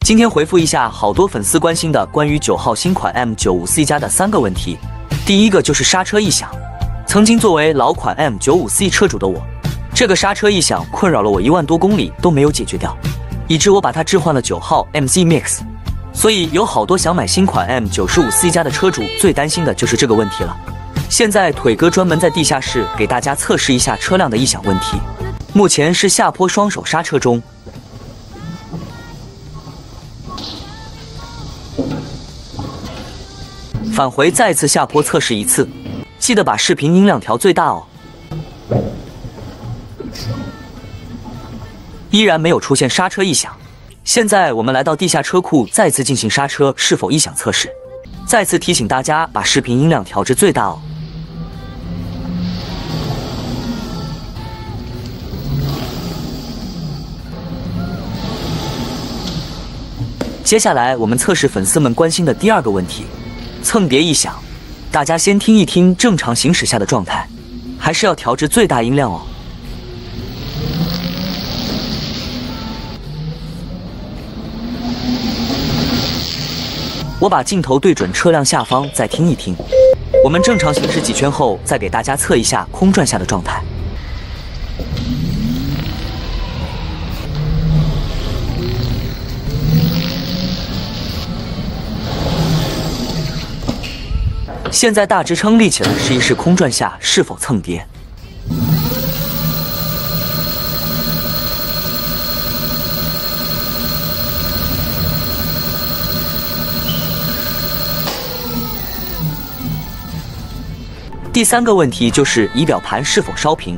今天回复一下好多粉丝关心的关于9号新款 M95C 加的3个问题。第一个就是刹车异响。曾经作为老款 M95C 车主的我，这个刹车异响困扰了我1万多公里都没有解决掉，以致我把它置换了9号 MZ Mix。所以有好多想买新款 M95C 加的车主最担心的就是这个问题了。现在腿哥专门在地下室给大家测试一下车辆的异响问题。目前是下坡双手刹车中。返回再次下坡测试一次，记得把视频音量调最大哦。依然没有出现刹车异响。现在我们来到地下车库，再次进行刹车是否异响测试。再次提醒大家把视频音量调至最大哦。接下来我们测试粉丝们关心的第2个问题，蹭碟异响。大家先听一听正常行驶下的状态，还是要调至最大音量哦。我把镜头对准车辆下方，再听一听。我们正常行驶几圈后，再给大家测一下空转下的状态。现在大支撑立起来，试一试空转下是否蹭碟。第3个问题就是仪表盘是否烧屏。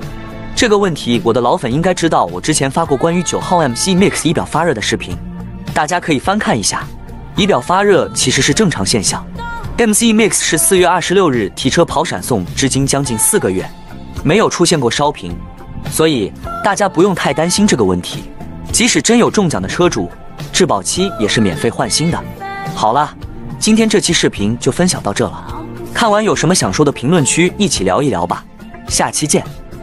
这个问题我的老粉应该知道，我之前发过关于9号 MC Mix 仪表发热的视频，大家可以翻看一下。仪表发热其实是正常现象。MC Mix 是4月26日提车跑闪送，至今将近4个月，没有出现过烧屏，所以大家不用太担心这个问题。即使真有中奖的车主，质保期也是免费换新的。好了，今天这期视频就分享到这了。看完有什么想说的，评论区一起聊一聊吧。下期见。